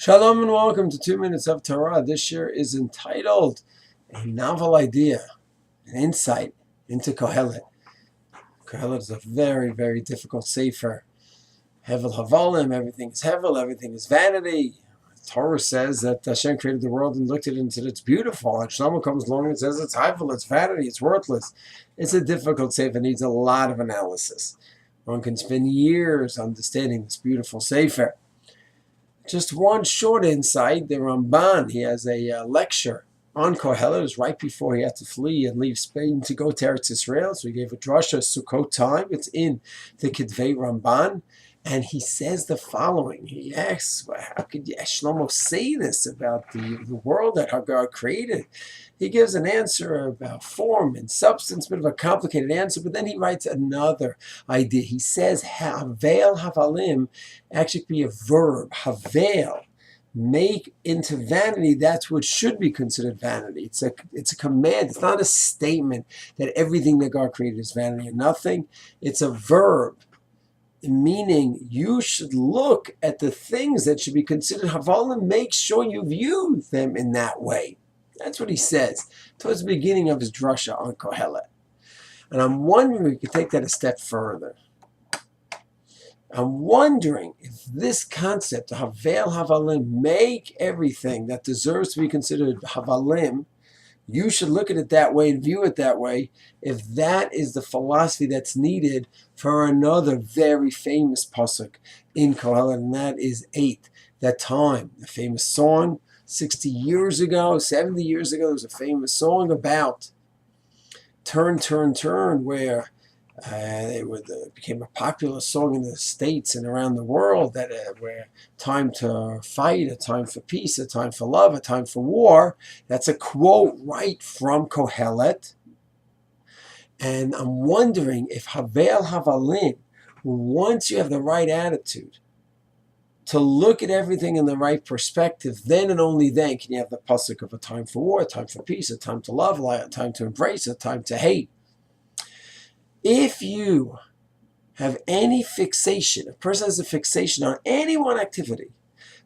Shalom and welcome to 2 Minutes of Torah. This year is entitled A Novel Idea, an Insight into Kohelet. Kohelet is a very, very difficult sefer. Hevel Havalim, everything is Hevel, everything is vanity. Torah says that Hashem created the world and looked at it and said it's beautiful. And Shlomo comes along and says it's Hevel, it's vanity, it's worthless. It's a difficult sefer, needs a lot of analysis. One can spend years understanding this beautiful sefer. Just one short insight, the Ramban, he has a lecture on Kohelet. It was right before he had to flee and leave Spain to go to Eretz Israel. So he gave a drasha Sukkot time. It's in the Kedvei Ramban. And he says the following. He asks, how could Shlomo say this about the world that God created? He gives an answer about form and substance, a bit of a complicated answer, but then he writes another idea. He says, Havel Havalim actually could be a verb. Havel, make into vanity, that's what should be considered vanity. It's a command. It's not a statement that everything that God created is vanity or nothing. It's a verb, meaning you should look at the things that should be considered Havalim, make sure you view them in that way. That's what he says towards the beginning of his drasha on Kohelet. And I'm wondering if we could take that a step further. I'm wondering if this concept, Havel Havalim, make everything that deserves to be considered Havalim, you should look at it that way and view it that way, if that is the philosophy that's needed for another very famous pasuk in Kohelet, and that is 8, that time, the famous song, 60 years ago, 70 years ago, there was a famous song about turn, turn, turn, where it became a popular song in the States and around the world, that where time to fight, a time for peace, a time for love, a time for war. That's a quote right from Kohelet. And I'm wondering if Havel Havalim, once you have the right attitude to look at everything in the right perspective, then and only then can you have the pasuk of a time for war, a time for peace, a time to love, a time to embrace, a time to hate. If you have any fixation, a person has a fixation on any one activity,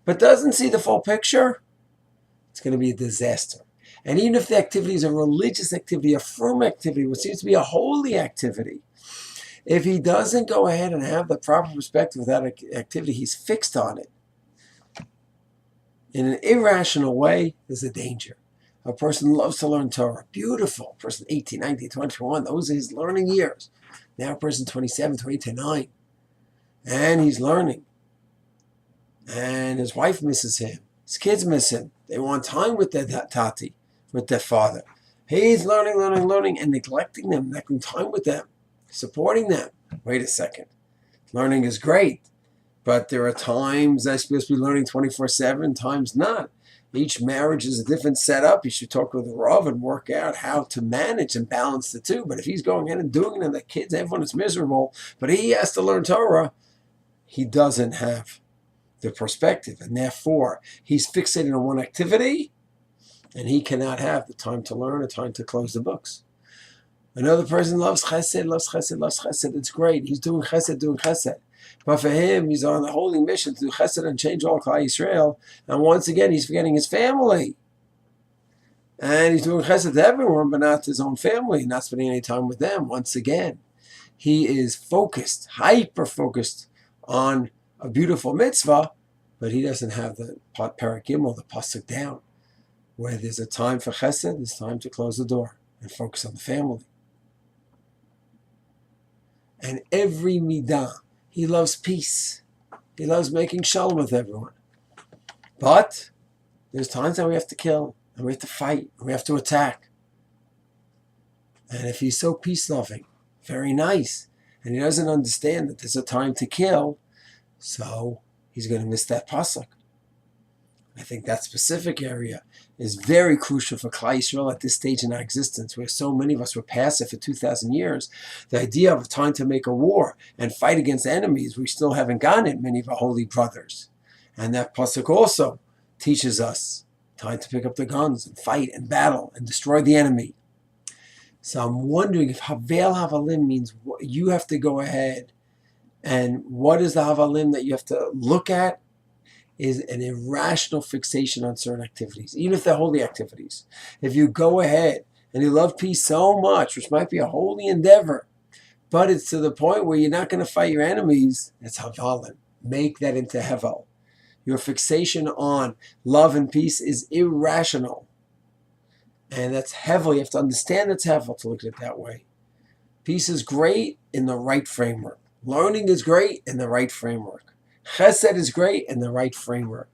but doesn't see the full picture, it's going to be a disaster. And even if the activity is a religious activity, a firm activity, what seems to be a holy activity, if he doesn't go ahead and have the proper perspective of that activity, he's fixed on it in an irrational way, there's a danger. A person loves to learn Torah. Beautiful. A person 18, 19, 21, those are his learning years. Now a person 27, 29, and he's learning. And his wife misses him. His kids miss him. They want time with their tati, with their father. He's learning, and neglecting them, neglecting time with them, supporting them. Wait a second. Learning is great, but there are times I'm supposed to be learning 24/7, times not. Each marriage is a different setup. You should talk with the Rav and work out how to manage and balance the two. But if he's going in and doing it and the kids, everyone is miserable, but he has to learn Torah, he doesn't have the perspective. And therefore, he's fixated on one activity, and he cannot have the time to learn or time to close the books. Another person loves chesed. It's great. He's doing chesed. But for him, he's on the holy mission to do chesed and change all Klal Yisrael. And once again, he's forgetting his family. And he's doing chesed to everyone, but not to his own family, not spending any time with them. Once again, he is focused, hyper-focused on a beautiful mitzvah, but he doesn't have the Parak Gimel, the pasuk down, where there's a time for chesed, there's time to close the door and focus on the family. And every midah, he loves peace. He loves making shalom with everyone. But there's times that we have to kill, and we have to fight, and we have to attack. And if he's so peace-loving, very nice, and he doesn't understand that there's a time to kill, so he's going to miss that pasuk. I think that specific area is very crucial for Klal Yisrael at this stage in our existence, where so many of us were passive for 2,000 years. The idea of time to make a war and fight against enemies, we still haven't gotten it, many of our holy brothers. And that pasuk also teaches us time to pick up the guns and fight and battle and destroy the enemy. So I'm wondering if Havel Havalim means you have to go ahead, and what is the Havalim that you have to look at? is an irrational fixation on certain activities, even if they're holy activities. If you go ahead and you love peace so much, which might be a holy endeavor, but it's to the point where you're not going to fight your enemies, it's havalin. Make that into hevel. Your fixation on love and peace is irrational. And that's hevel. You have to understand that's hevel to look at it that way. Peace is great in the right framework. Learning is great in the right framework. Chesed is great in the right framework.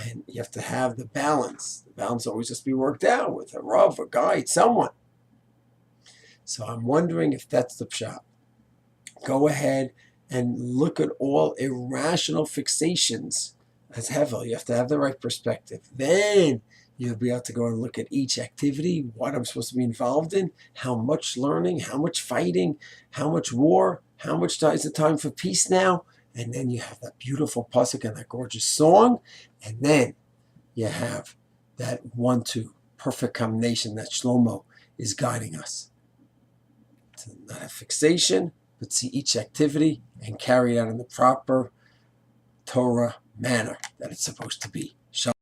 And you have to have the balance. The balance always has to be worked out with a rav, a guide, someone. So I'm wondering if that's the pshat. Go ahead and look at all irrational fixations as hevel. You have to have the right perspective. Then you'll be able to go and look at each activity, what I'm supposed to be involved in, how much learning, how much fighting, how much war, how much is the time for peace now. And then you have that beautiful pasuk and that gorgeous song. And then you have that 1-2 perfect combination that Shlomo is guiding us. To not have fixation, but see each activity and carry it out in the proper Torah manner that it's supposed to be.